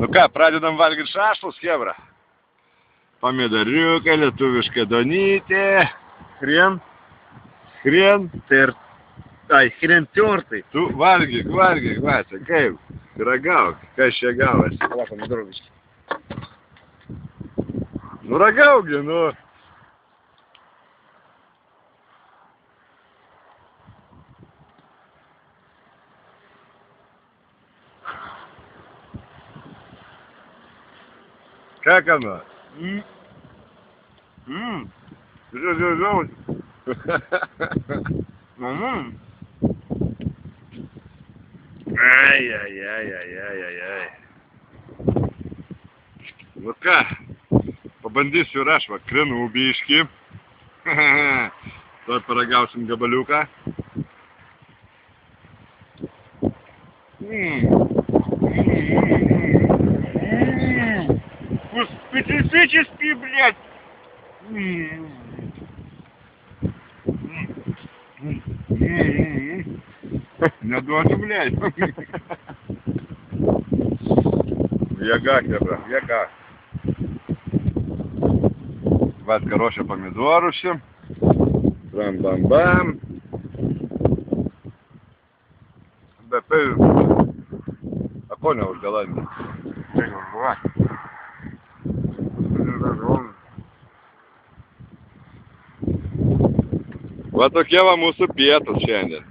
Nu ką, pradedam valgyti šašlus, chebra. Pomidoriukai, lietuviška donytė. Hrien, tai ir... Ai, hrien tortai. Tu valgyk, va, čia kaip? Ragauk, kas čia gavosi? Va, pomidorų biškį. Nu ragaugi, nu. Как оно? Жу-жу-жу. Ай-яй-яй-яй-яй-яй. Nu ką, pabandysiu ir aš, va, krinų biškį. Tuoj paragausim gabaliuką. Специфический, блядь! Не душу, блядь! Яга, хебра, яга. Вот, короче, помидоры все. Бам-бам-бам. Да ты... А понял, уж голодный. Va tokie va mūsų pietus šiandien.